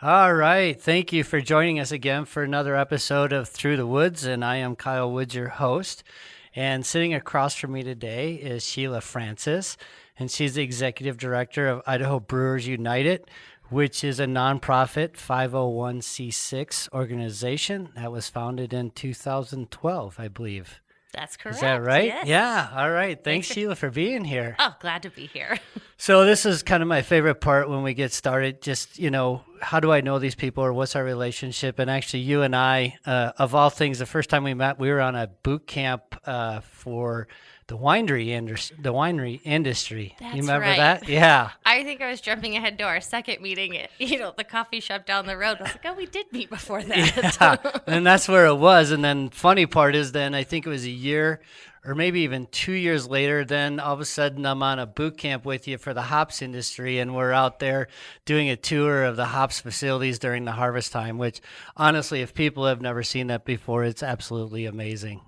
All right. Thank you for joining us again for another episode of Through the Woods. And I am Kyle Woods, your host. And sitting across from me today is Sheila Francis. And she's the executive director of Idaho Brewers United, which is a nonprofit 501c6 organization that was founded in 2012, I believe. That's correct. Is that right? Yes. Yeah. All right. Thanks, Sheila, for being here. Oh, glad to be here. So this is kind of my favorite part when we get started. Just, how do I know these people or what's our relationship? And actually, you and I, of all things, the first time we met, we were on a boot camp for the winery industry. That's you remember right. that? Yeah. I think I was jumping ahead to our second meeting at, the coffee shop down the road. I was like, oh, we did meet before that. Yeah. And that's where it was. And then funny part is then I think it was a year or maybe even 2 years later, then all of a sudden I'm on a boot camp with you for the hops industry, and we're out there doing a tour of the hops facilities during the harvest time, which honestly, if people have never seen that before, it's absolutely amazing.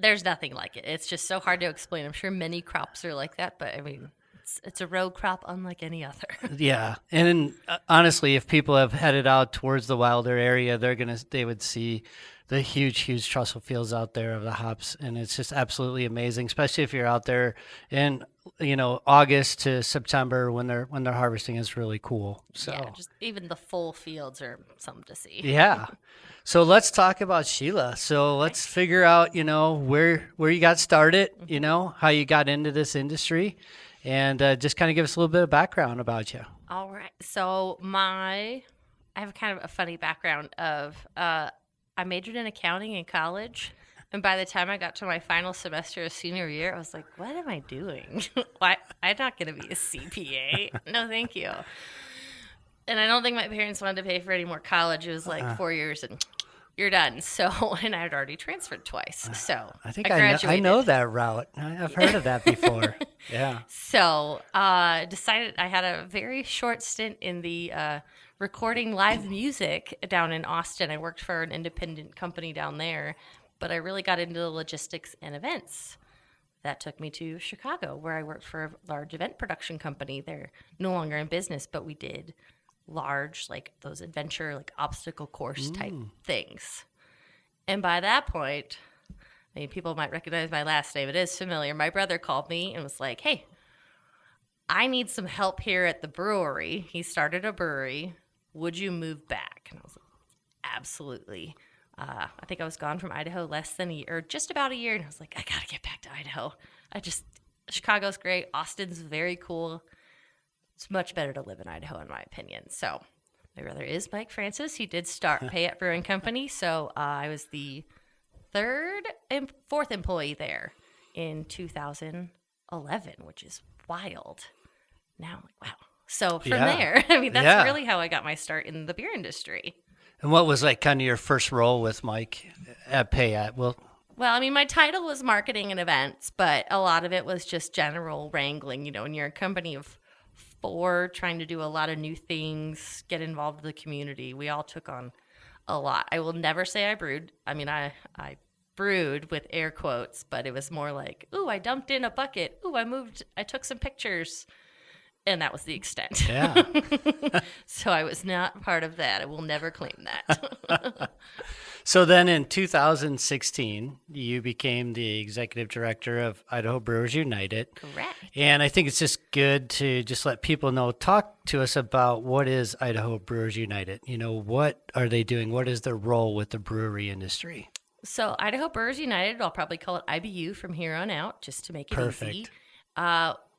There's nothing like it. It's just so hard to explain. I'm sure many crops are like that, but I mean, it's a row crop unlike any other. Yeah. And honestly, if people have headed out towards the Wilder area, they would see the huge trussel fields out there of the hops. And it's just absolutely amazing, especially if you're out there in, August to September when they're harvesting. Is really cool. So yeah, just even the full fields are something to see. Yeah. So let's talk about Sheila. So let's figure out, where you got started, how you got into this industry, and just kind of give us a little bit of background about you. All right. So I have kind of a funny background of I majored in accounting in college. And by the time I got to my final semester of senior year, I was like, what am I doing? Why? I'm not going to be a CPA. No, thank you. And I don't think my parents wanted to pay for any more college. It was like 4 years and you're done. So, and I had already transferred twice. So I think I know that route. I've heard of that before. Yeah. So decided I had a very short stint in the recording live music down in Austin. I worked for an independent company down there, but I really got into the logistics and events. That took me to Chicago, where I worked for a large event production company. They're no longer in business, but we did large, like those adventure, like obstacle course type things. And by that point, I mean, people might recognize my last name. It is familiar. My brother called me and was like, hey, I need some help here at the brewery. He started a brewery. Would you move back? And I was like, absolutely. I think I was gone from Idaho less than a year, or just about a year. And I was like, I got to get back to Idaho. Chicago's great. Austin's very cool. It's much better to live in Idaho, in my opinion. So my brother is Mike Francis. He did start Payette Brewing Company. So I was the fourth employee there in 2011, which is wild. Now I'm like, wow. So from there, I mean, that's really how I got my start in the beer industry. And what was like kind of your first role with Mike at Payette? Well, I mean, my title was marketing and events, but a lot of it was just general wrangling. When you're a company of 4 trying to do a lot of new things, get involved in the community, we all took on a lot. I will never say I brewed. I mean, I brewed with air quotes, but it was more like, ooh, I dumped in a bucket. Ooh, I took some pictures. And that was the extent. Yeah. So I was not part of that. I will never claim that. So then in 2016, you became the executive director of Idaho Brewers United. Correct. And I think it's just good to just let people know, talk to us about what is Idaho Brewers United? What are they doing? What is their role with the brewery industry? So Idaho Brewers United, I'll probably call it IBU from here on out, just to make it easy.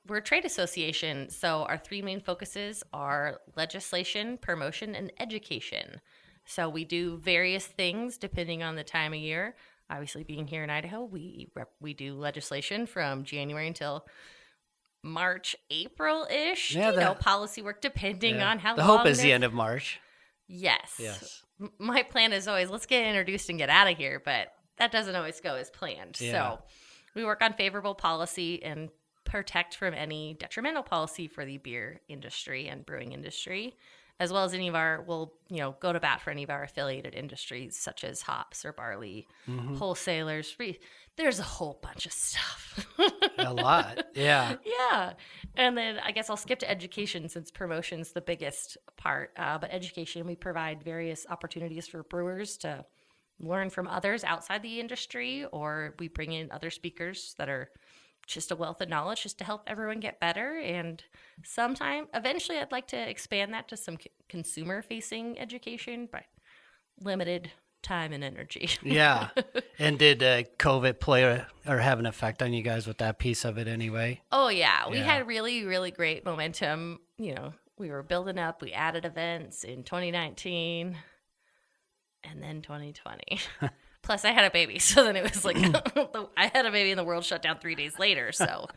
We're a trade association, so our 3 main focuses are legislation, promotion, and education. So we do various things depending on the time of year. Obviously, being here in Idaho, we do legislation from January until March, April-ish. Policy work depending on how long. The hope is the end of March. Yes. My plan is always, let's get introduced and get out of here, but that doesn't always go as planned. Yeah. So We work on favorable policy and protect from any detrimental policy for the beer industry and brewing industry, as well as we'll go to bat for any of our affiliated industries such as hops or barley, wholesalers. There's a whole bunch of stuff. A lot. Yeah. Yeah. And then I guess I'll skip to education since promotion's the biggest part. But education, we provide various opportunities for brewers to learn from others outside the industry, or we bring in other speakers that are just a wealth of knowledge just to help everyone get better. And eventually I'd like to expand that to some consumer facing education, but limited time and energy. Yeah. And did COVID play or have an effect on you guys with that piece of it anyway? Oh yeah. We Yeah. had really, really great momentum. We were building up, we added events in 2019 and then 2020. Plus, I had a baby, so then it was like I had a baby and the world shut down 3 days later, so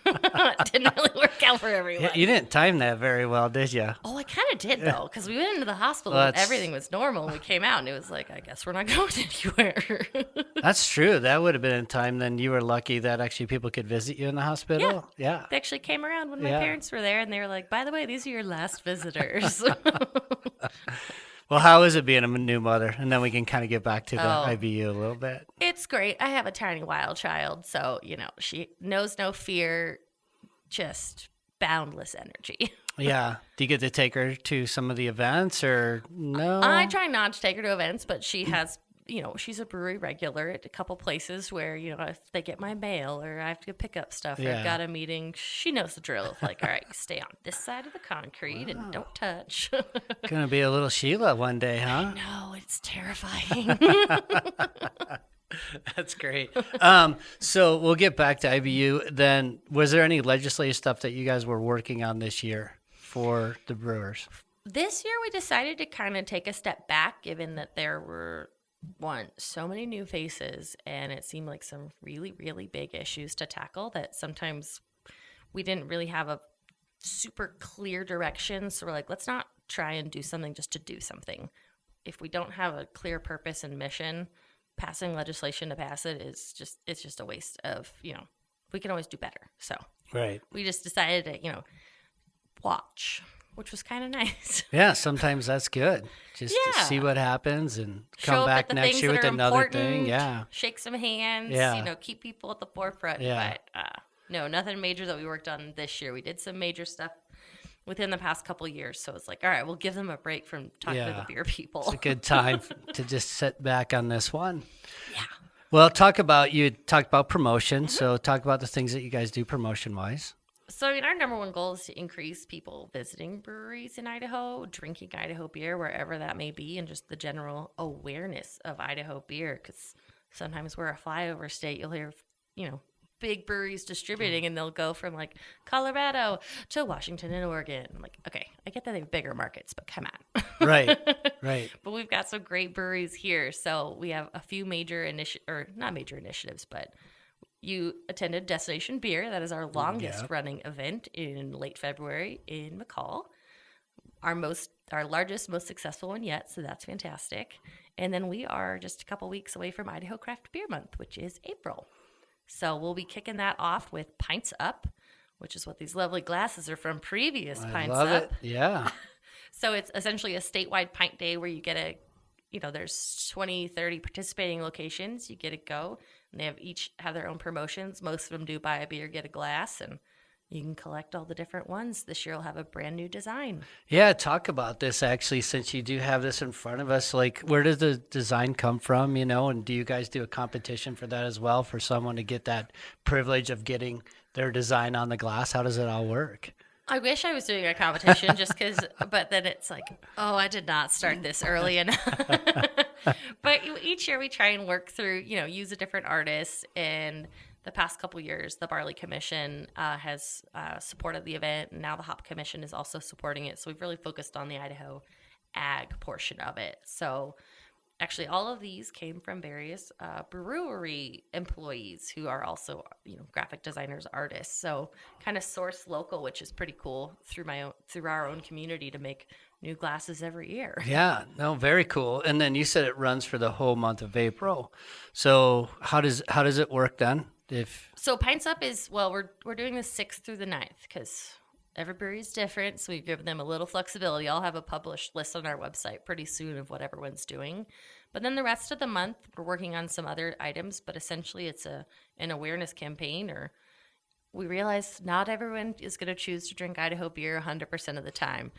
it didn't really work out for everyone. You didn't time that very well, did you? Oh, I kind of did, though, because we went into the hospital Well, and everything was normal, and we came out, and it was like, I guess we're not going anywhere. That's true. That would have been in time. Then you were lucky that actually people could visit you in the hospital. Yeah. They actually came around when my Yeah. parents were there, and they were like, by the way, these are your last visitors. Well, how is it being a new mother? And then we can kind of get back to the Oh. IBU a little bit. It's great. I have a tiny wild child, so, she knows no fear, just boundless energy. Yeah. Do you get to take her to some of the events or no? I try not to take her to events, but she has, she's a brewery regular at a couple places where, if they get my mail or I have to pick up stuff or Yeah. I've got a meeting, she knows the drill. Of like, all right, stay on this side of the concrete and don't touch. Gonna be a little Sheila one day, huh? No, it's terrifying. That's great. So we'll get back to IBU. Then, was there any legislative stuff that you guys were working on this year for the brewers? This year we decided to kind of take a step back, given that there were so many new faces, and it seemed like some really, really big issues to tackle that sometimes we didn't really have a super clear direction. So we're like, let's not try and do something just to do something. If we don't have a clear purpose and mission, passing legislation to pass it it's just a waste of, we can always do better. So Right. we just decided to, watch, which was kind of nice. Yeah, sometimes that's good. Just to Yeah. see what happens and Show come up back at the next things year that with are another important, thing. Yeah. Shake some hands, Yeah. Keep people at the forefront. Yeah. But no, nothing major that we worked on this year. We did some major stuff within the past couple years. So it's like, all right, we'll give them a break from talking to Yeah. the beer people. It's a good time to just sit back on this one. Yeah. Well, you talked about promotion. So talk about the things that you guys do promotion wise. So, our number one goal is to increase people visiting breweries in Idaho, drinking Idaho beer, wherever that may be, and just the general awareness of Idaho beer. Because sometimes we're a flyover state. You'll hear, big breweries distributing, and they'll go from like Colorado to Washington and Oregon. I'm like, okay, I get that they have bigger markets, but come on. Right. Right. But we've got some great breweries here. So we have a few major not major initiatives, but you attended Destination Beer. That is our longest running event in late February in McCall. Our largest, most successful one yet. So that's fantastic. And then we are just a couple weeks away from Idaho Craft Beer Month, which is April. So we'll be kicking that off with Pints Up, which is what these lovely glasses are from previous I Pints love Up. it. Yeah. So it's essentially a statewide pint day where you get there's 20, 30 participating locations. You get to go, and they each have their own promotions. Most of them do buy a beer, get a glass, and you can collect all the different ones. This year will have a brand new design. Yeah. Talk about this actually, since you do have this in front of us. Like, where does the design come from, and do you guys do a competition for that as well, for someone to get that privilege of getting their design on the glass? How does it all work? I wish I was doing a competition but then it's like, oh, I did not start this early enough. But each year we try and work through, use a different artist. And the past couple years, the Barley Commission has supported the event. And now the Hop Commission is also supporting it. So we've really focused on the Idaho ag portion of it. So actually, all of these came from various brewery employees who are also, graphic designers, artists. So kind of source local, which is pretty cool through our own community to make new glasses every year. Yeah, no, very cool. And then you said it runs for the whole month of April. So how does it work then? If So Pints Up is, well, we're doing the 6th through the 9th because every brewery is different. So we've given them a little flexibility. I'll have a published list on our website pretty soon of what everyone's doing. But then the rest of the month, we're working on some other items. But essentially, it's an awareness campaign. Or we realize not everyone is going to choose to drink Idaho beer 100% of the time.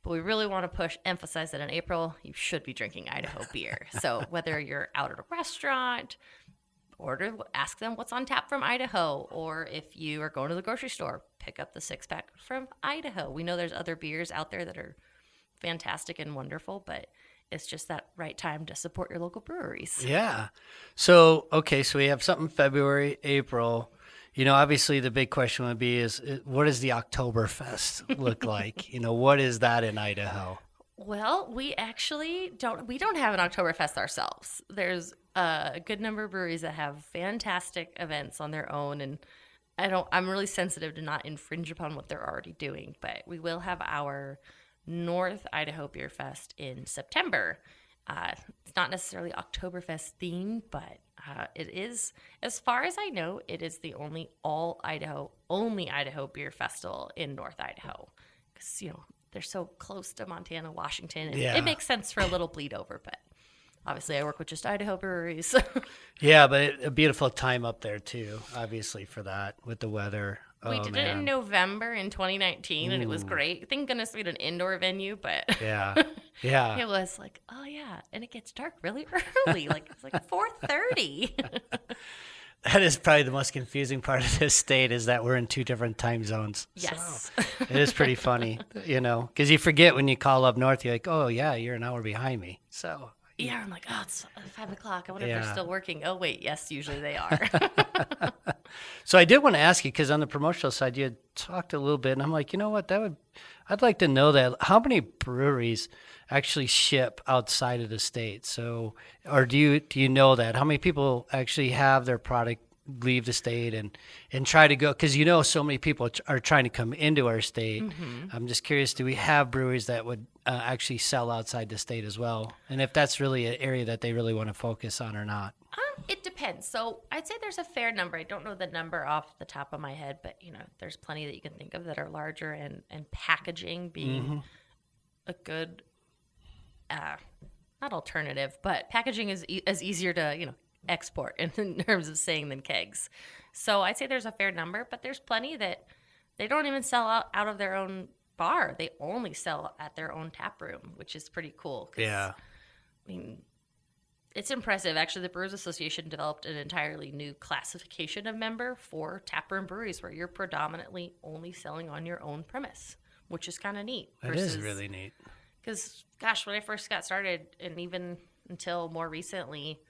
But we really want to emphasize that in April, you should be drinking Idaho beer. So whether you're out at a restaurant, ask them what's on tap from Idaho, or if you are going to the grocery store, pick up the 6-pack from Idaho. We know there's other beers out there that are fantastic and wonderful, but it's just that right time to support your local breweries. Yeah. So, okay, so we have something February, April. Obviously the big question would be what does the Oktoberfest look like? What is that in Idaho? Well, we actually don't have an Oktoberfest ourselves. There's a good number of breweries that have fantastic events on their own, and I'm really sensitive to not infringe upon what they're already doing, but we will have our North Idaho Beer Fest in September. It's not necessarily Oktoberfest themed, but it is, as far as I know, it is the only only Idaho beer festival in North Idaho. Because, they're so close to Montana, Washington, and Yeah. it makes sense for a little bleed over, but obviously I work with just Idaho breweries. Yeah, but a beautiful time up there too, obviously for that with the weather. We Oh did it in man. November in 2019, and it was Ooh. great. Thank goodness we had an indoor venue, but Yeah. Yeah. it was like, oh yeah, and it gets dark really early, like it's like 4:30. That is probably the most confusing part of this state is that we're in two different time zones. Yes. So it is pretty funny, because you forget when you call up north, you're like, oh, yeah, you're an hour behind me. So, Yeah, I'm like, oh, it's 5 o'clock. I wonder if they're yeah. still working. Oh wait, yes, usually they are. So I did want to ask you, because on the promotional side, you had talked a little bit, and I'm like, you know what, I'd like to know that. How many breweries actually ship outside of the state? So, or do you know that? How many people actually have their product leave the state and try to go? Because so many people are trying to come into our state. I'm just curious, do we have breweries that would actually sell outside the state as well? And if that's really an area that they really want to focus on or not? It depends. So I'd say there's a fair number. I don't know the number off the top of my head, but there's plenty that you can think of that are larger, and packaging being a good, not alternative, but packaging is as easier to export in terms of saying than kegs. So I'd say there's a fair number, but there's plenty that they don't even sell out of their own bar. They only sell at their own tap room, which is pretty cool. Yeah. I mean, it's impressive. Actually, the Brewers Association developed an entirely new classification of member for taproom breweries where you're predominantly only selling on your own premise, which is kind of neat. It is really neat. Because, gosh, when I first got started, and even until more recently,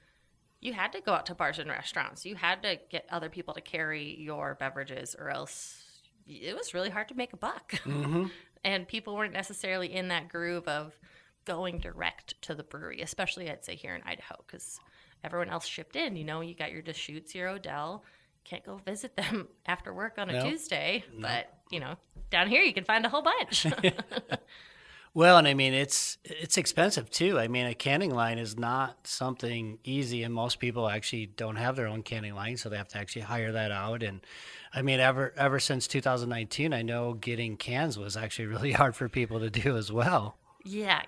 you had to go out to bars and restaurants. You had to get other people to carry your beverages, or else it was really hard to make a buck. And people weren't necessarily in that groove of going direct to the brewery, especially I'd say here in Idaho, because everyone else shipped in. You got your Deschutes, your Odell. Can't go visit them after work on a Tuesday, but down here you can find a whole bunch. Well, and I mean, it's expensive too. I mean, a canning line is not something easy, and most people actually don't have their own canning line, so they have to actually hire that out. And I mean, ever since 2019, I know getting cans was actually really hard for people to do as well. Yeah,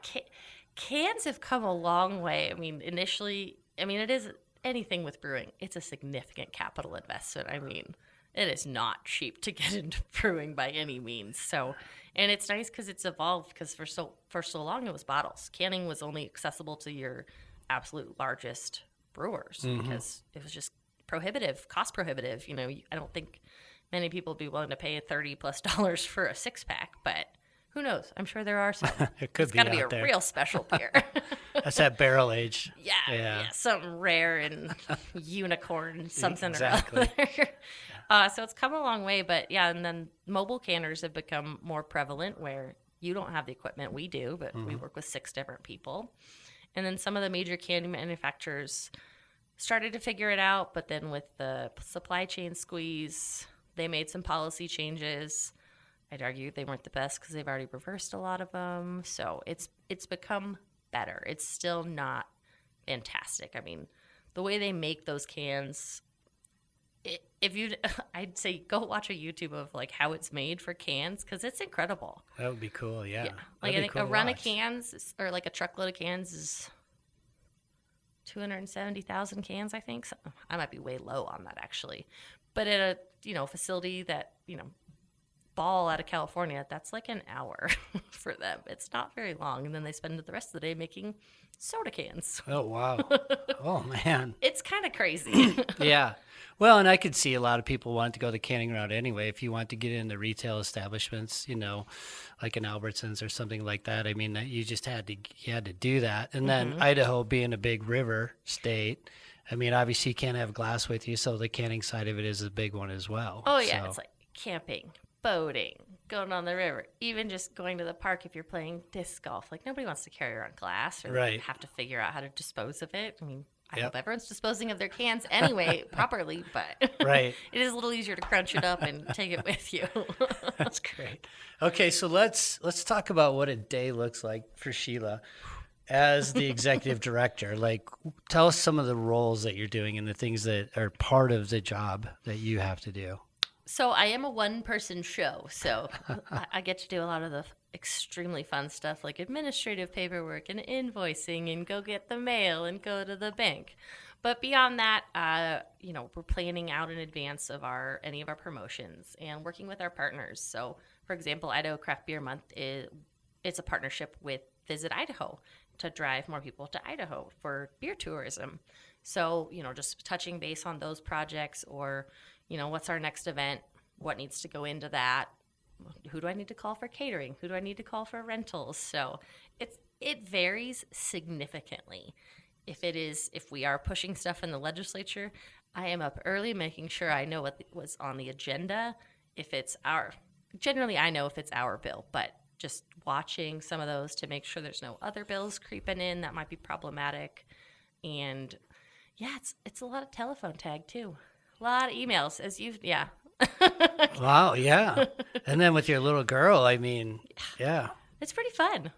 cans have come a long way. I mean, initially, it is anything with brewing. It's a significant capital investment. I mean, it is not cheap to get into brewing by any means. So, and it's nice because it's evolved. Because for so long it was bottles. Canning was only accessible to your absolute largest brewers because it was just cost prohibitive. I don't think many people would be willing to pay $30+ for a 6-pack, but who knows? I'm sure there are some. It could It's be got to be out a there. real special beer. That's that barrel age. Yeah, something rare and unicorn something Exactly. or other. So it's come a long way, but yeah, and then mobile canners have become more prevalent where you don't have the equipment, we do, but we work with 6 different people. And then some of the major candy manufacturers started to figure it out, but then with the supply chain squeeze, they made some policy changes. I'd argue they weren't the best because they've already reversed a lot of them. So it's become better. It's still not fantastic. I mean, the way they make those cans, If you, I'd say go watch a YouTube of like how it's made for cans because it's incredible. That would be cool. Yeah. Yeah, like That'd I be think cool a to run of watch. cans or like a truckload of cans is 270,000 cans. I think so. I might be way low on that actually, but at a facility that Ball out of California, that's like an hour for them. It's not very long, and then they spend the rest of the day making soda cans. Oh, wow. Oh, man. It's kind of crazy. Yeah. Well, and I could see a lot of people wanting to go the canning route anyway. If you want to get into retail establishments, like an Albertsons or something like that. I mean, you had to do that. And then Idaho being a big river state, I mean, obviously you can't have glass with you, so the canning side of it is a big one as well. Oh yeah, So, it's like camping, boating, going on the river, even just going to the park if you're playing disc golf. Like nobody wants to carry around glass or Right. have to figure out how to dispose of it. I mean, I Yep. hope everyone's disposing of their cans anyway properly, but Right. it is a little easier to crunch it up and take it with you. That's great. Okay, so let's talk about what a day looks like for Sheila as the executive director. Like, tell us some of the roles that you're doing and the things that are part of the job that you have to do. So I am a one-person show, so I get to do a lot of the extremely fun stuff like administrative paperwork and invoicing and go get the mail and go to the bank. But beyond that, we're planning out in advance of any of our promotions and working with our partners. So, for example, Idaho Craft Beer Month it's a partnership with Visit Idaho to drive more people to Idaho for beer tourism. So, just touching base on those projects or what's our next event? What needs to go into that? Who do I need to call for catering? Who do I need to call for rentals? So it varies significantly. If we are pushing stuff in the legislature, I am up early making sure I know what was on the agenda. Generally I know if it's our bill, but just watching some of those to make sure there's no other bills creeping in that might be problematic. And yeah, it's a lot of telephone tag too. A lot of emails, yeah. Wow, yeah. And then with your little girl, I mean, yeah. It's pretty fun.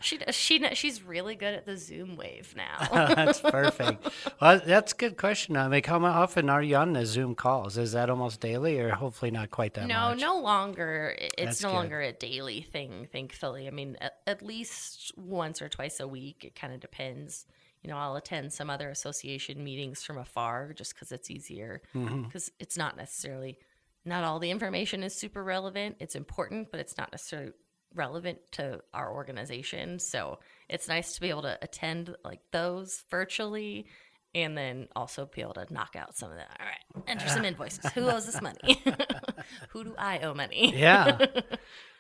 She's really good at the Zoom wave now. That's perfect. Well, that's a good question. Like, how often are you on the Zoom calls? Is that almost daily or hopefully not quite that No, much? no longer. It's That's no good. longer a daily thing, thankfully. I mean, at least once or twice a week. It kind of depends. I'll attend some other association meetings from afar just because it's easier. Because it's not all the information is super relevant. It's important, but it's not necessarily relevant to our organization. So it's nice to be able to attend like those virtually and then also be able to knock out some of that. All right, enter some invoices. Who owes this money? Who do I owe money? Yeah.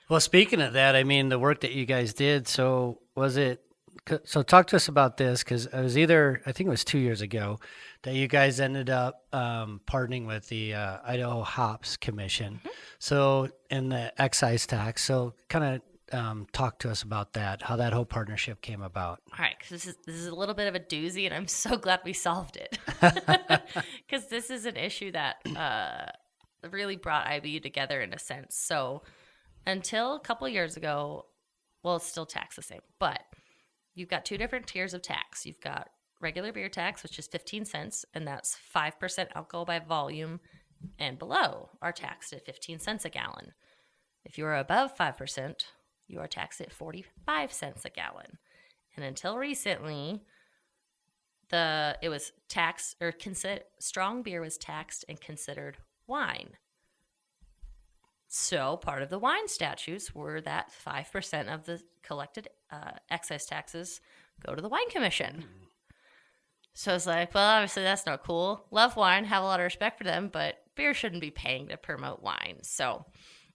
Well, speaking of that, I mean, the work that you guys did, so talk to us about this because I think it was 2 years ago that you guys ended up partnering with the Idaho Hops Commission. So, and the excise tax. So kind of talk to us about that, how that whole partnership came about. All right, because this is a little bit of a doozy, and I'm so glad we solved it. Because this is an issue that really brought IBU together in a sense. So until a couple years ago, well, it's still taxed the same, but you've got two different tiers of tax. You've got regular beer tax, which is 15 cents, and that's 5% alcohol by volume and below are taxed at 15 cents a gallon. If you are above 5%, you are taxed at 45 cents a gallon. And until recently, it was taxed or strong beer was taxed and considered wine. So part of the wine statutes were that 5% of the collected excise taxes go to the wine commission. So it's like, well, obviously that's not cool. Love wine, have a lot of respect for them, but beer shouldn't be paying to promote wine. So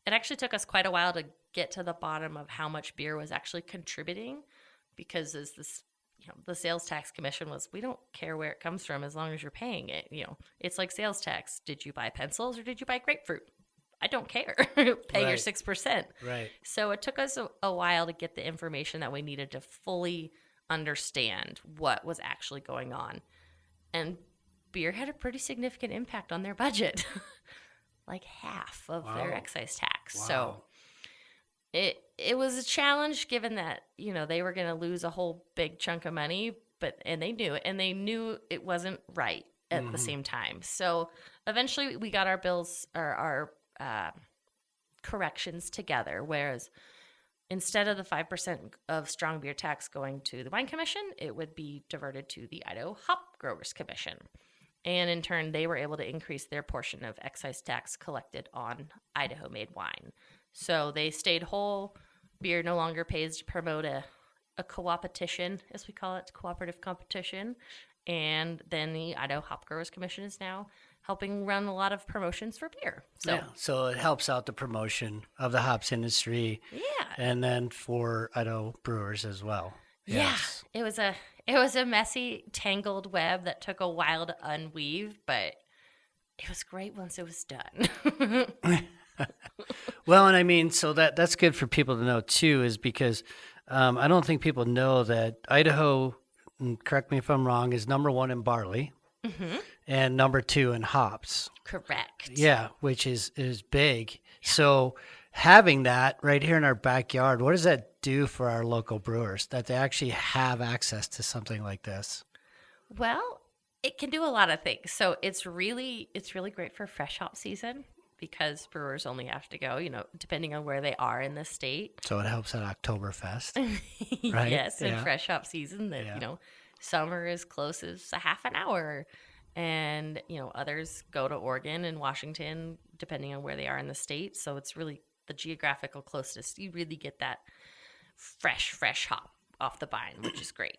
it actually took us quite a while to get to the bottom of how much beer was actually contributing, because as this, the sales tax commission was, we don't care where it comes from as long as you're paying it. It's like sales tax. Did you buy pencils or did you buy grapefruit? I don't care. Pay your 6%. Right. So it took us a while to get the information that we needed to fully understand what was actually going on. And beer had a pretty significant impact on their budget, like half of their excise tax. Wow. So it was a challenge given that, they were going to lose a whole big chunk of money, and they knew it, and they knew it wasn't right. at the same time. So eventually we got our bills or our corrections together, whereas instead of the 5% of strong beer tax going to the Wine Commission, it would be diverted to the Idaho Hop Growers Commission. And in turn, they were able to increase their portion of excise tax collected on Idaho-made wine. So they stayed whole. Beer no longer pays to promote a co-opetition, as we call it, cooperative competition. And then the Idaho Hop Growers Commission is now helping run a lot of promotions for beer. So Yeah, so it helps out the promotion of the hops industry, yeah. and then for Idaho brewers as well. Yeah, Yes. it was a messy, tangled web that took a while to unweave, but it was great once it was done. Well, and I mean, so that's good for people to know too, is because I don't think people know that Idaho, and correct me if I'm wrong, is number one in barley and number two in hops. Correct. Yeah, which is big. So having that right here in our backyard, what does that do for our local brewers that they actually have access to something like this? Well, it can do a lot of things. So it's really great for fresh hop season because brewers only have to go, depending on where they are in the state. So it helps at Oktoberfest, right? Yes, in Yeah. fresh hop season that, Yeah. summer is close as a half an hour. And, others go to Oregon and Washington, depending on where they are in the state. So it's really the geographical closeness. You really get that fresh hop off the vine, which is great.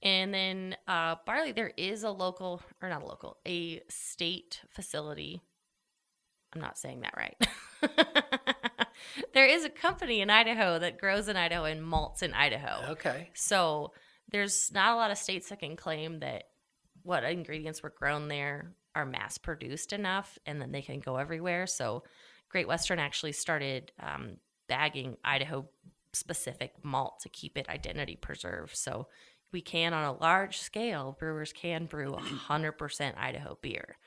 And then barley, there is a state facility. I'm not saying that right. There is a company in Idaho that grows in Idaho and malts in Idaho. Okay. So there's not a lot of states that can claim that what ingredients were grown there are mass produced enough and then they can go everywhere. So Great Western actually started bagging Idaho specific malt to keep it identity preserved. So we can, on a large scale, brewers can brew 100% Idaho beer.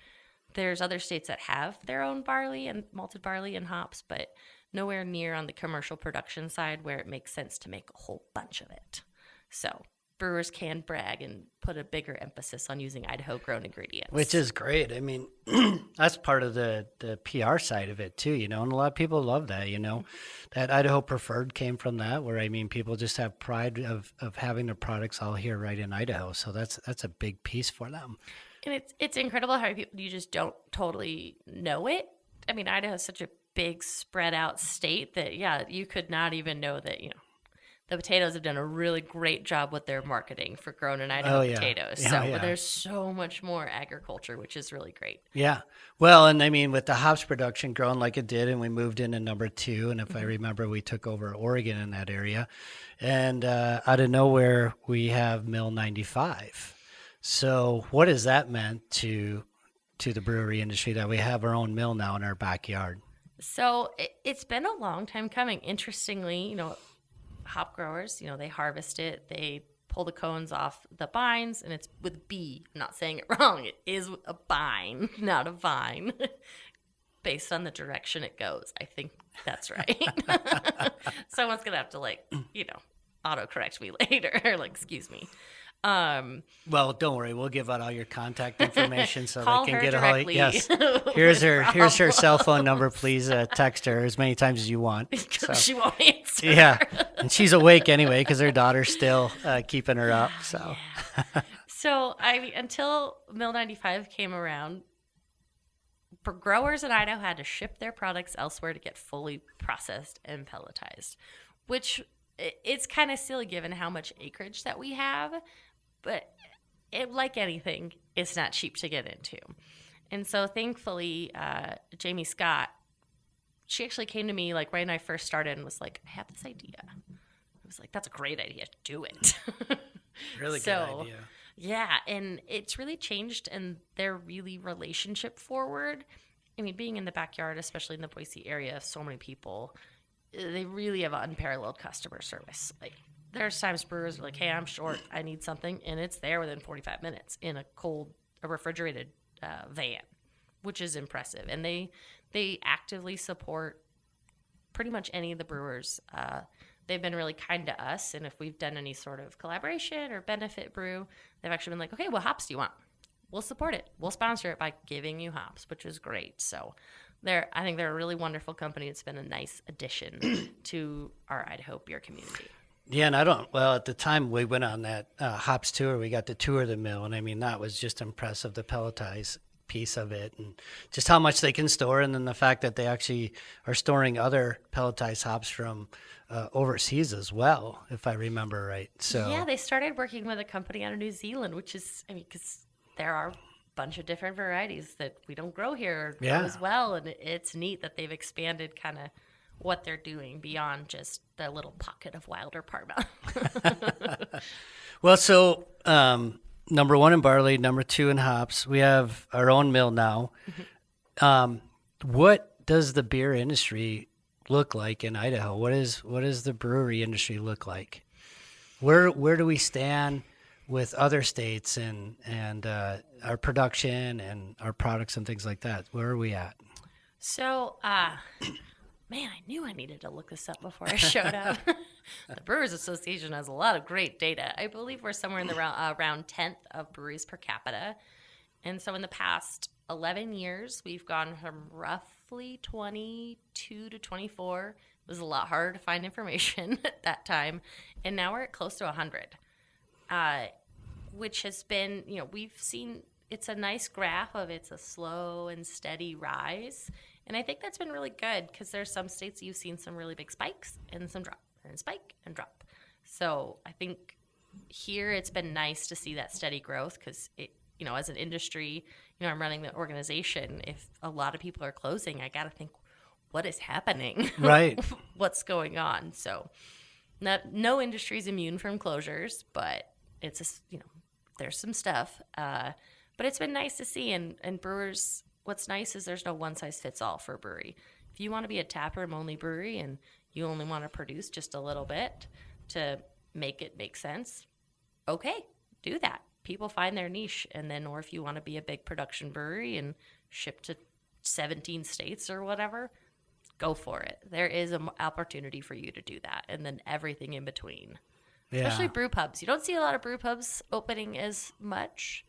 There's other states that have their own barley and malted barley and hops, but nowhere near on the commercial production side where it makes sense to make a whole bunch of it. So brewers can brag and put a bigger emphasis on using Idaho-grown ingredients. Which is great. I mean, that's part of the PR side of it too, and a lot of people love that, that Idaho Preferred came from that, where, I mean, people just have pride of having their products all here right in Idaho. So that's a big piece for them. And it's incredible how you just don't totally know it. I mean, Idaho is such a big spread out state that, you could not even know that, the potatoes have done a really great job with their marketing for grown in Idaho potatoes. But there's so much more agriculture, which is really great. Yeah. Well, and I mean, with the hops production growing like it did, and we moved into number 2, and if I remember, we took over Oregon in that area, and out of nowhere, we have Mill 95. So what has that meant to the brewery industry that we have our own mill now in our backyard? So it's been a long time coming. Interestingly, hop growers, they harvest it, they pull the cones off the vines, and it's with B. I'm not saying it wrong. It is a vine, not a vine, based on the direction it goes. I think that's right. Someone's going to have to, autocorrect me later, or excuse me. Well, don't worry. We'll give out all your contact information so Call they can her get a hold. directly. Yes, here's her cell phone number. Please text her as many times as you want. So, she won't answer. yeah, and she's awake anyway because her daughter's still keeping her up. So, So until Mill 95 came around, growers in Idaho had to ship their products elsewhere to get fully processed and pelletized, which it's kind of silly given how much acreage that we have. But like anything, it's not cheap to get into. And so thankfully, Jamie Scott, she actually came to me right when I first started and was like, I have this idea. I was like, that's a great idea. Do it. really good idea. Yeah, and it's really changed, and they're really relationship forward. I mean, being in the backyard, especially in the Boise area, so many people, they really have unparalleled customer service. There's times brewers are like, hey, I'm short, I need something, and it's there within 45 minutes in a refrigerated van, which is impressive. And they actively support pretty much any of the brewers. They've been really kind to us, and if we've done any sort of collaboration or benefit brew, they've actually been like, okay, what hops do you want? we'll support it. We'll sponsor it by giving you hops, which is great. So I think they're a really wonderful company. It's been a nice addition to our Idaho beer community. Yeah, and at the time we went on that hops tour, we got to tour the mill, and I mean, that was just impressive, the pelletized piece of it, and just how much they can store, and then the fact that they actually are storing other pelletized hops from overseas as well, if I remember right. Yeah, So, they started working with a company out of New Zealand, which is, I mean, because there are a bunch of different varieties that we don't grow here or grow yeah. as well. And it's neat that they've expanded kind of what they're doing beyond just the little pocket of Wilder Parma. Well, so number one in barley, number two in hops. We have our own mill now. What does the beer industry look like in Idaho? What does the brewery industry look like? Where do we stand with other states and our production and our products and things like that? Where are we at? So, man, I knew I needed to look this up before I showed up. The Brewers Association has a lot of great data. I believe we're somewhere in the around 10th of breweries per capita. And so in the past 11 years, we've gone from roughly 22 to 24. It was a lot harder to find information at that time. And now we're at close to 100, which has been, we've seen it's a nice graph of it's a slow and steady rise. And I think that's been really good because there's some states you've seen some really big spikes and some drop and spike and drop. So I think here it's been nice to see that steady growth because as an industry, I'm running the organization. If a lot of people are closing, I got to think, what is happening? Right. What's going on? So no industry is immune from closures, but it's just, there's some stuff. But it's been nice to see. And brewers, what's nice is there's no one size fits all for a brewery. If you want to be a taproom only brewery and you only want to produce just a little bit to make it make sense, okay, do that. People find their niche. And then, or if you want to be a big production brewery and ship to 17 states or whatever, go for it. There is an opportunity for you to do that. And then everything in between, especially brew pubs. You don't see a lot of brew pubs opening as much.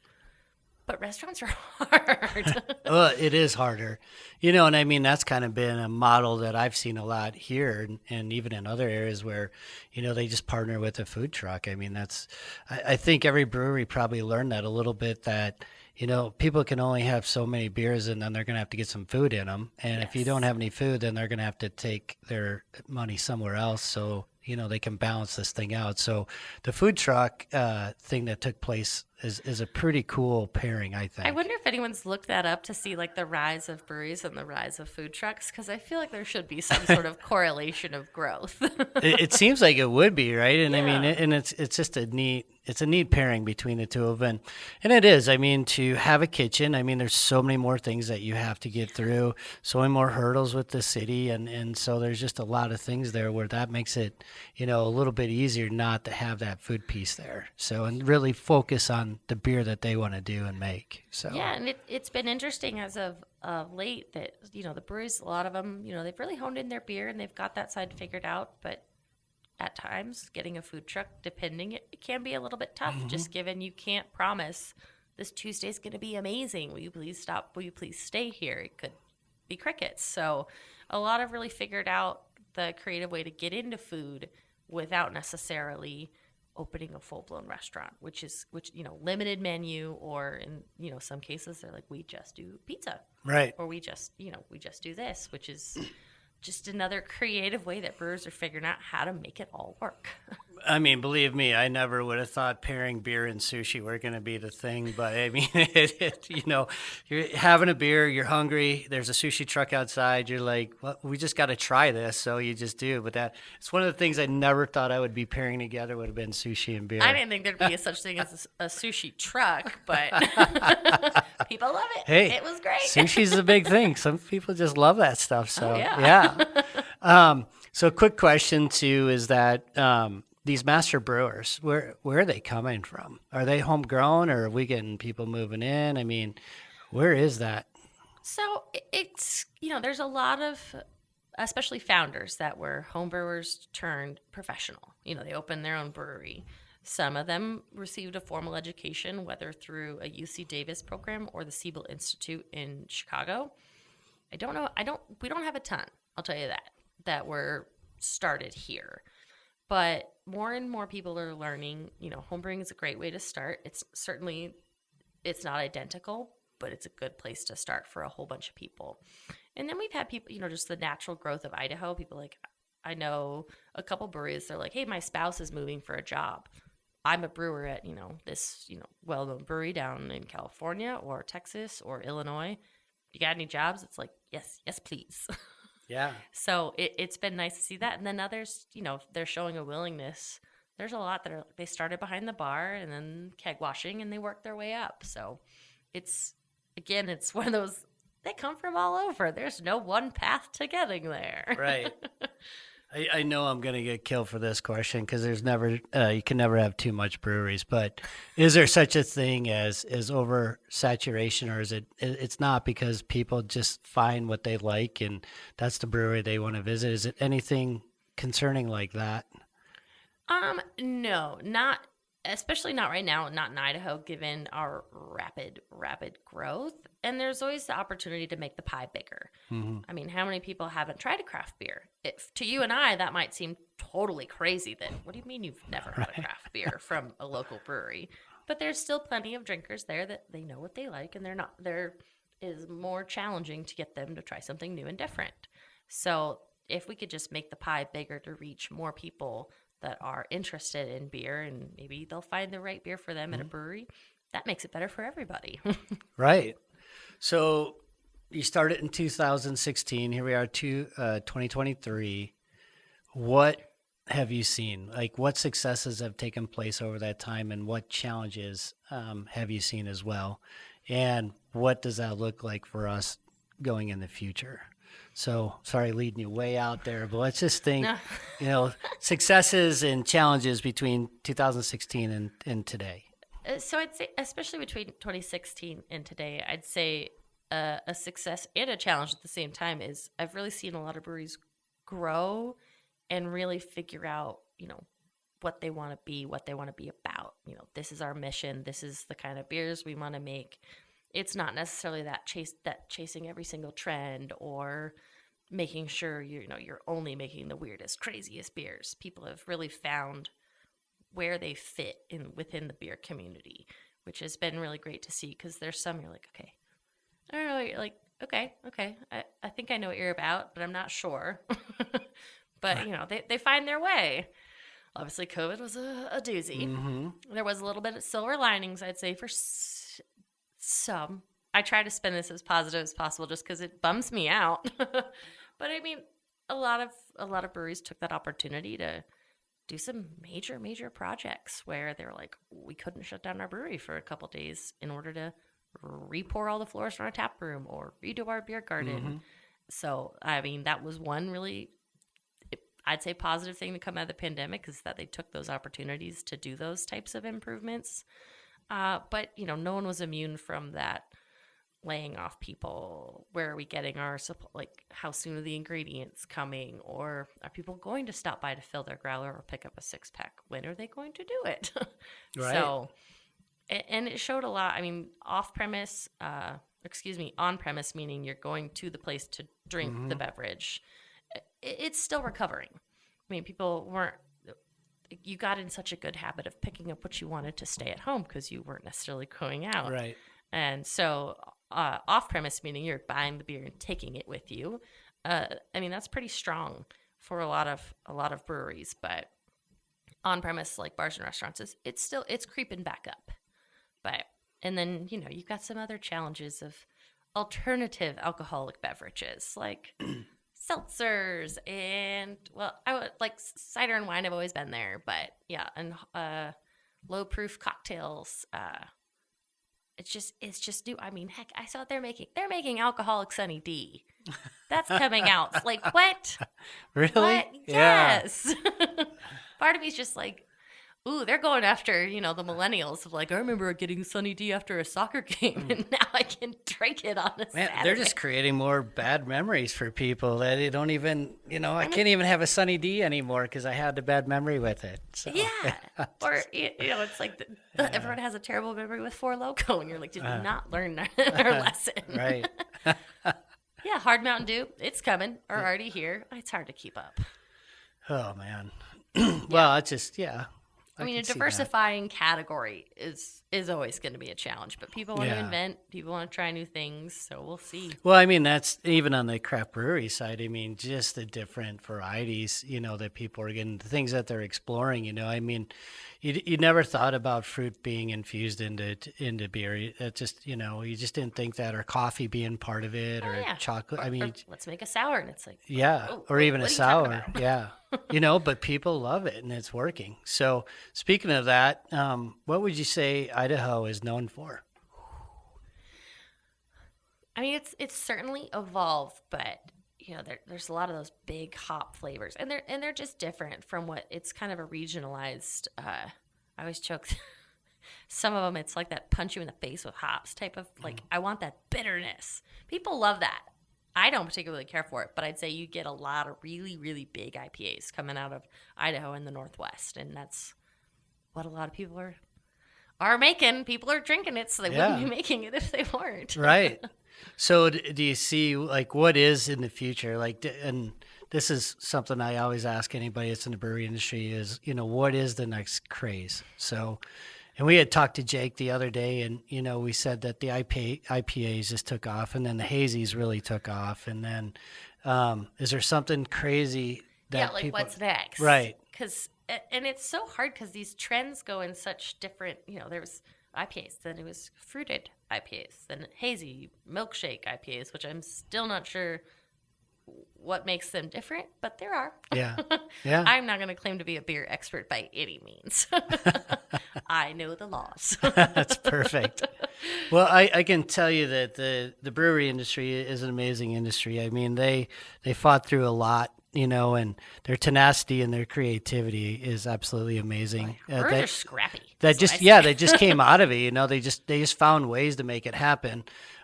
But restaurants are hard. Well, it is harder, and I mean, that's kind of been a model that I've seen a lot here and even in other areas where, they just partner with a food truck. I mean, I think every brewery probably learned that a little bit that, people can only have so many beers and then they're going to have to get some food in them. And if you don't have any food, then they're going to have to take their money somewhere else. So, they can balance this thing out. So the food truck thing that took place is a pretty cool pairing, I think. I wonder if anyone's looked that up to see like the rise of breweries and the rise of food trucks, because I feel like there should be some sort of correlation of growth. It seems like it would be, right? And I mean, Yeah. and it's just a neat pairing between the two of them. And it is, I mean, to have a kitchen, I mean, there's so many more things that you have to get through, so many more hurdles with the city. And so there's just a lot of things there where that makes it, a little bit easier not to have that food piece there. So, and really focus on the beer that they want to do and make. So, Yeah, and it's been interesting as of late that, the breweries, a lot of them, they've really honed in their beer and they've got that side figured out. But at times, getting a food truck, depending, it can be a little bit tough, just given you can't promise this Tuesday's going to be amazing. Will you please stop? Will you please stay here? It could be crickets. So a lot have really figured out the creative way to get into food without necessarily opening a full-blown restaurant, which limited menu, or in some cases they're like, we just do pizza, right. or we just do this, which is just another creative way that brewers are figuring out how to make it all work. I mean, believe me, I never would have thought pairing beer and sushi were going to be the thing. But I mean, you're having a beer, you're hungry, there's a sushi truck outside. You're like, well, we just got to try this. So you just do. But it's one of the things I never thought I would be pairing together would have been sushi and beer. I didn't think there'd be such thing as a sushi truck, but people love it. Hey, it was great. Sushi's a big thing. Some people just love that stuff. So, yeah. So a quick question too is that these master brewers, where are they coming from? Are they homegrown, or are we getting people moving in? I mean, where is that? So it's, there's a lot of, especially founders that were home brewers turned professional. They opened their own brewery. Some of them received a formal education, whether through a UC Davis program or the Siebel Institute in Chicago. I don't know. We don't have a ton, I'll tell you that were started here. But more and more people are learning, homebrewing is a great way to start. It's not identical, but it's a good place to start for a whole bunch of people. And then we've had people, just the natural growth of Idaho. People like, I know a couple breweries, they're like, hey, my spouse is moving for a job. I'm a brewer at, this, well-known brewery down in California or Texas or Illinois. You got any jobs? It's like, yes, please. Yeah. So it's been nice to see that. And then others, they're showing a willingness. There's a lot that they started behind the bar and then keg washing and they worked their way up. So it's one of those, they come from all over. There's no one path to getting there. Right. I know I'm going to get killed for this question because there's never, you can never have too much breweries, but is there such a thing as oversaturation, or is it's not because people just find what they like and that's the brewery they want to visit? Is it anything concerning like that? No, not, especially not right now, not in Idaho, given our rapid growth. And there's always the opportunity to make the pie bigger. Mm-hmm. I mean, how many people haven't tried a craft beer? To you and I, that might seem totally crazy. What do you mean you've never had a craft beer from a local brewery? But there's still plenty of drinkers there that they know what they like, and there is more challenging to get them to try something new and different. So if we could just make the pie bigger to reach more people that are interested in beer, and maybe they'll find the right beer for them at a brewery, that makes it better for everybody. Right. So you started in 2016. Here we are, 2023. What have you seen? Like, what successes have taken place over that time, and what challenges have you seen as well? And what does that look like for us going in the future? So, sorry, leading you way out there, but let's just think, successes and challenges between 2016 and today. So I'd say, especially between 2016 and today, I'd say a success and a challenge at the same time is I've really seen a lot of breweries grow and really figure out, what they want to be, what they want to be about. This is our mission. This is the kind of beers we want to make. It's not necessarily that chasing every single trend or making sure you're only making the weirdest, craziest beers. People have really found where they fit within the beer community, which has been really great to see, because there's some you're like, okay, I don't know, you're like, okay, I think I know what you're about, but I'm not sure. But they find their way. Obviously, COVID was a doozy. Mm-hmm. There was a little bit of silver linings, I'd say, for some. I try to spin this as positive as possible just because it bums me out. But I mean, a lot of breweries took that opportunity to do some major projects where they were like, we couldn't shut down our brewery for a couple days in order to re-pour all the floors from our tap room or redo our beer garden. Mm-hmm. So, I mean, that was one really, I'd say, positive thing to come out of the pandemic, is that they took those opportunities to do those types of improvements. But, no one was immune from that, laying off people. Where are we getting our supply? Like, how soon are the ingredients coming? Or are people going to stop by to fill their growler or pick up a 6-pack? When are they going to do it? Right. So, and it showed a lot. I mean, on-premise, meaning you're going to the place to drink the beverage. It's still recovering. I mean, you got in such a good habit of picking up what you wanted to stay at home because you weren't necessarily going out. Right. And so off-premise, meaning you're buying the beer and taking it with you. I mean, that's pretty strong for a lot of breweries, but on-premise, like bars and restaurants, it's creeping back up. And then, you've got some other challenges of alternative alcoholic beverages like seltzers and, well, I would like cider and wine. I've always been there, but yeah, and low proof cocktails. It's just new. I mean, heck, I saw they're making alcoholic Sunny D. That's coming out. Like, what? Really? What? Yeah. Yes. Part of me's just like, Ooh, they're going after, the millennials of like, I remember getting Sunny D after a soccer game, and now I can drink it on a Man, Saturday. they're just creating more bad memories for people that they don't even, I can't even have a Sunny D anymore because I had a bad memory with it. So. Yeah. Or, it's like everyone has a terrible memory with Four Loko, and you're like, did we not learn our lesson? Right. Yeah, Hard Mountain Dew, it's coming, or already here. It's hard to keep up. Oh, man. Well, it's just, yeah. I mean, can a see that. diversifying category is always going to be a challenge, but people want to Yeah. invent, people want to try new things, so we'll see. Well, I mean, that's even on the craft brewery side. I mean, just the different varieties, that people are getting, the things that they're exploring, I mean, you never thought about fruit being infused into beer. It just, you just didn't think that, or coffee being part of it, or Yeah. chocolate. Or, I mean, or let's make a sour, and it's like, yeah, oh, or even a what are you talking sour. about? Yeah. But people love it and it's working. So, speaking of that, what would you say Idaho is known for? I mean, it's certainly evolved, but there's a lot of those big hop flavors, and they're just different from what it's kind of a regionalized. I always joke. Some of them, it's like that punch you in the face with hops type of like. I want that bitterness. People love that. I don't particularly care for it, but I'd say you get a lot of really, really big IPAs coming out of Idaho and the Northwest, and that's what a lot of people are making. People are drinking it, so they wouldn't be making it if they weren't. Right. So do you see like what is in the future? Like, and this is something I always ask anybody that's in the brewery industry is, what is the next craze? So, and we had talked to Jake the other day and, we said that the IPAs just took off and then the hazies really took off. And then, is there something crazy that like people, what's next? Right. And it's so hard because these trends go in such different, there was IPAs, then it was fruited IPAs, then hazy milkshake IPAs, which I'm still not sure what makes them different, but there are. Yeah. Yeah. I'm not going to claim to be a beer expert by any means. I know the laws. That's perfect. Well, I can tell you that the brewery industry is an amazing industry. I mean, they fought through a lot, and their tenacity and their creativity is absolutely amazing. They're scrappy. They just came out of it. They just found ways to make it happen.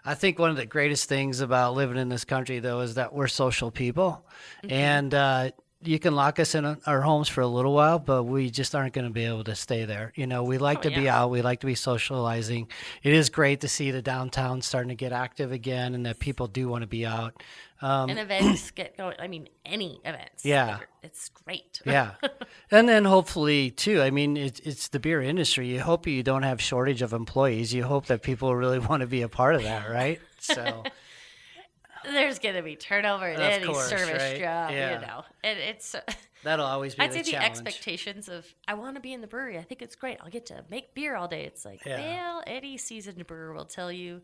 I think one of the greatest things about living in this country, though, is that we're social people, and you can lock us in our homes for a little while, but we just aren't going to be able to stay there. We like to be out. We like to be socializing. It is great to see the downtown starting to get active again and that people do want to be out. And events get going. I mean, any events. Yeah. It's great. Yeah. And then hopefully, too, I mean, it's the beer industry. You hope you don't have shortage of employees. You hope that people really want to be a part of that, right? So... There's going to be turnover in any service right? job, Yeah. And it's... That'll always be I'd the say the challenge. expectations of, I want to be in the brewery. I think it's great. I'll get to make beer all day. It's like, well, any seasoned brewer will tell you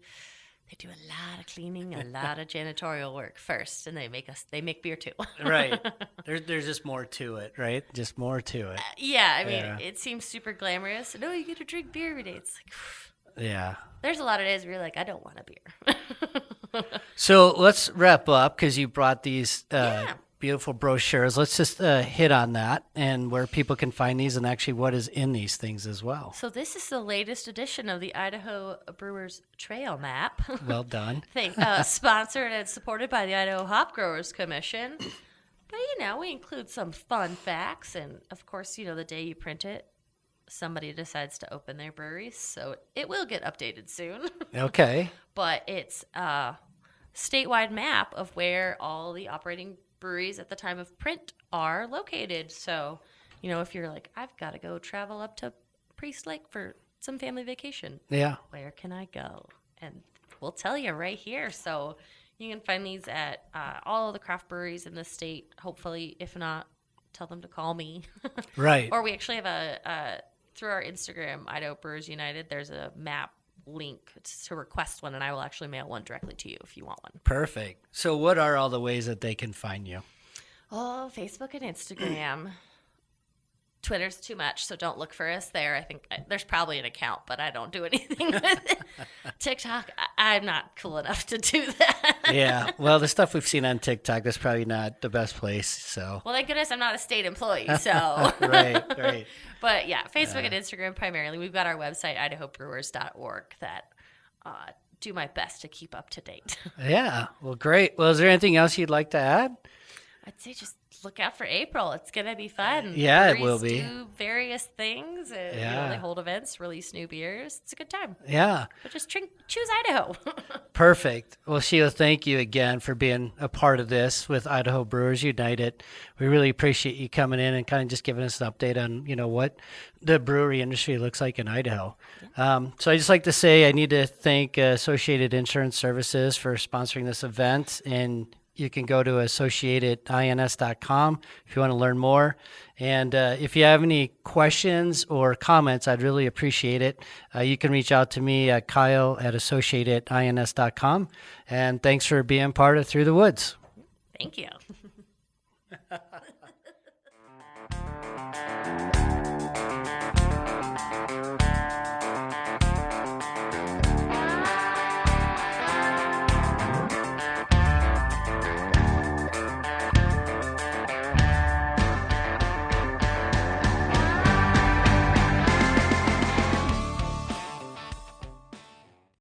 they do a lot of cleaning, a lot of janitorial work first, and they make beer too. Right. There's just more to it, right? Just more to it. Yeah, I mean, it seems super glamorous. No, you get to drink beer every day. It's like, yeah. There's a lot of days where you're like, I don't want a beer. So let's wrap up because you brought these beautiful brochures. Let's just hit on that and where people can find these and actually what is in these things as well. So this is the latest edition of the Idaho Brewers Trail Map. Well done. Sponsored and supported by the Idaho Hop Growers Commission. But, we include some fun facts. And, of course, the day you print it, somebody decides to open their breweries. So it will get updated soon. Okay. But it's a statewide map of where all the operating breweries at the time of print are located. So, if you're like, I've got to go travel up to Priest Lake for some family vacation. Yeah. Where can I go? And we'll tell you right here. So you can find these at all of the craft breweries in the state. Hopefully, if not, tell them to call me. Right. Or we actually have through our Instagram, Idaho Brewers United, there's a map link to request one, and I will actually mail one directly to you if you want one. Perfect. So what are all the ways that they can find you? Oh, Facebook and Instagram. Twitter's too much, so don't look for us there. I think there's probably an account, but I don't do anything with it. TikTok, I'm not cool enough to do that. Yeah. Well, the stuff we've seen on TikTok, that's probably not the best place. So. Well, thank goodness I'm not a state employee, so. Right. But yeah, Facebook and Instagram primarily. We've got our website, idahobrewers.org, that do my best to keep up to date. Yeah. Well, great. Well, is there anything else you'd like to add? I'd say just look out for April. It's going to be fun. Yeah, it Breweries will be. do various things. They hold events, release new beers. It's a good time. Yeah. But just choose Idaho. Perfect. Well, Sheila, thank you again for being a part of this with Idaho Brewers United. We really appreciate you coming in and kind of just giving us an update on, what the brewery industry looks like in Idaho. So I just like to say I need to thank Associated Insurance Services for sponsoring this event, and you can go to associatedins.com if you want to learn more. And if you have any questions or comments, I'd really appreciate it. You can reach out to me at kyle@associatedins.com. And thanks for being part of Through the Woods. Thank you.